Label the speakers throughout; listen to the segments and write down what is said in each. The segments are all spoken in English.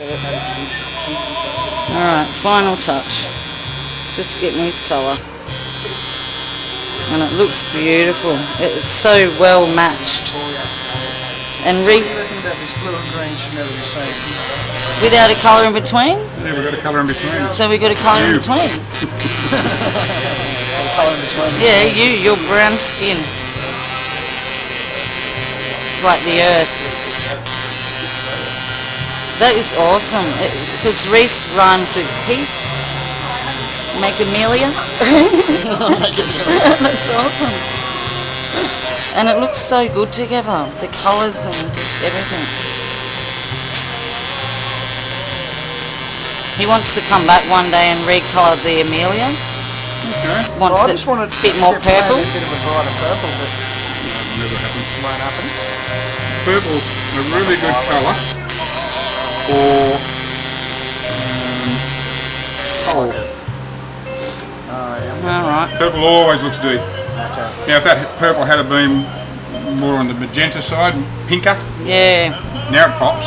Speaker 1: Alright, final touch. Just getting his colour. And it looks beautiful. It's so well matched. And without a colour in between?
Speaker 2: Yeah, we've got a colour in between.
Speaker 1: So we've got a colour in between. Yeah, your brown skin. It's like the earth. That is awesome. Because Reese rhymes with peace. Make Amelia. That's awesome. And it looks so good together. The colours and just everything. He wants to come back one day and recolour the Amelia.
Speaker 2: Okay.
Speaker 1: Wants it a bit more purple.
Speaker 3: A bit of a brighter purple, but
Speaker 2: Never happened.
Speaker 3: won't happen.
Speaker 2: Purple's a really good colour for coals.
Speaker 3: Yeah.
Speaker 1: Alright.
Speaker 2: Purple always looks deep.
Speaker 3: Okay.
Speaker 2: Now if that purple had been more on the magenta side, pinker,
Speaker 1: Yeah.
Speaker 2: now it pops.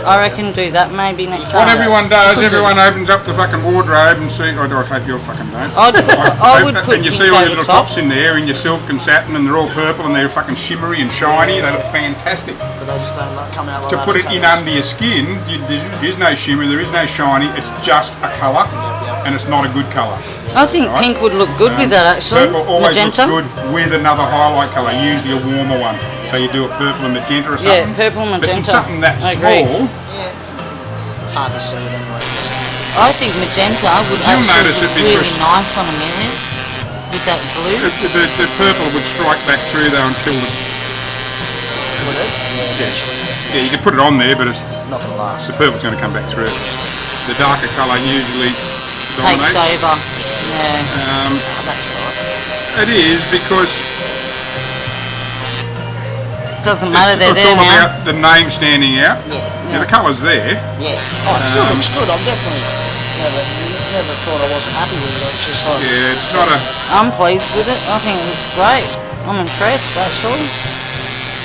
Speaker 1: I reckon do that maybe next
Speaker 2: What
Speaker 1: time.
Speaker 2: everyone does, everyone opens up the fucking wardrobe and see, I hope you fucking don't.
Speaker 1: I would put
Speaker 2: and you
Speaker 1: pink
Speaker 2: see all your
Speaker 1: over
Speaker 2: little
Speaker 1: top.
Speaker 2: tops in there in your silk and satin and they're all purple and they're fucking shimmery and shiny, they look fantastic.
Speaker 3: But they just don't come out like
Speaker 2: To
Speaker 3: that.
Speaker 2: put it in under your skin, there is no shimmer, there is no shiny, it's just a colour and it's not a good colour.
Speaker 1: I think
Speaker 2: Right.
Speaker 1: pink would look good with that actually.
Speaker 2: Purple always
Speaker 1: Magenta.
Speaker 2: looks good with another highlight colour, usually a warmer one. So you do a purple and magenta or
Speaker 1: Yeah,
Speaker 2: something.
Speaker 1: purple
Speaker 2: But in
Speaker 1: magenta.
Speaker 2: something that
Speaker 1: I agree.
Speaker 2: small,
Speaker 3: It's hard to see it anyway.
Speaker 1: I think magenta would
Speaker 2: You'll notice
Speaker 1: actually
Speaker 2: it
Speaker 1: look really
Speaker 2: because-
Speaker 1: nice on Amelia with that blue.
Speaker 2: the purple would strike back through though and kill them.
Speaker 3: Would it?
Speaker 2: Yeah, you can put it on there, but it's,
Speaker 3: Not going to last.
Speaker 2: the purple's going to come back through. The darker colour usually
Speaker 1: Takes
Speaker 2: dominates.
Speaker 1: over. Yeah.
Speaker 3: That's right.
Speaker 2: It is because
Speaker 1: Doesn't matter, they're
Speaker 2: it's
Speaker 1: there
Speaker 2: all
Speaker 1: now.
Speaker 2: about the name standing out.
Speaker 3: Yeah.
Speaker 2: Yeah, the colour's there.
Speaker 3: Yeah. Oh, it still looks good. I'm definitely never thought I wasn't happy with it. It's just like,
Speaker 2: Yeah, it's not a.
Speaker 1: I'm pleased with it. I think it looks great. I'm impressed actually.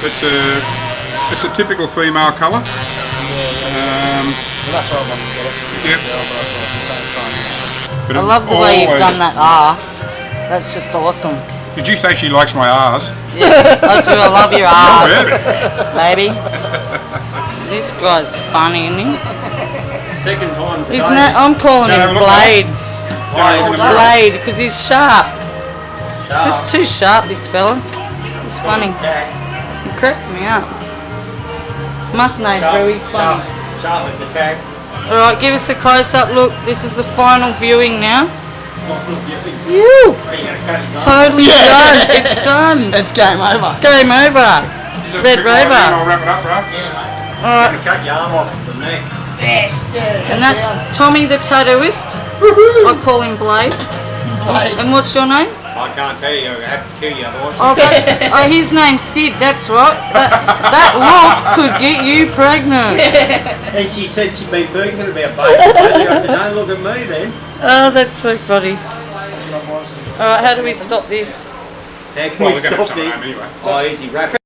Speaker 2: It's a typical female colour.
Speaker 3: well, that's why I wanted to get it.
Speaker 2: Yep.
Speaker 3: Yeah, but I thought at the same time,
Speaker 2: But
Speaker 1: I
Speaker 2: it's
Speaker 1: love the way you've
Speaker 2: always-
Speaker 1: done that R. That's just awesome.
Speaker 2: Did you say she likes my R's?
Speaker 1: Yeah, I do. I love your R's,
Speaker 2: Yeah.
Speaker 1: baby. This guy's funny, isn't he?
Speaker 4: Second time today.
Speaker 1: Isn't it? I'm calling
Speaker 2: No,
Speaker 1: him
Speaker 2: look,
Speaker 1: Blade.
Speaker 4: Why?
Speaker 1: Blade, because he's sharp. He's just too sharp, this fella. It's funny. He cracks me up. Must know, Frew, he's funny.
Speaker 4: Sharp as a tack.
Speaker 1: Alright, give us a close-up look. This is the final viewing now. You totally done. It's done.
Speaker 3: It's game over.
Speaker 1: Game over. Red Rover.
Speaker 2: I'll wrap it up, right?
Speaker 1: Alright,
Speaker 4: Cut your arm off the neck.
Speaker 3: Yes. Yeah.
Speaker 1: and that's Tommy the tattoist. I call him Blade. And what's your name?
Speaker 4: I can't tell you. I have to kill you otherwise.
Speaker 1: Oh, his name's Sid. That's right. That look could get you pregnant.
Speaker 4: And she said she'd been thinking about baby. I said, don't look at me then.
Speaker 1: Oh, that's so funny. Alright, how do we stop this?
Speaker 4: How can
Speaker 2: Well,
Speaker 4: we
Speaker 2: we're going to have
Speaker 4: stop
Speaker 2: some at
Speaker 4: this?
Speaker 2: home anyway.
Speaker 4: Oh, easy. Wrap it.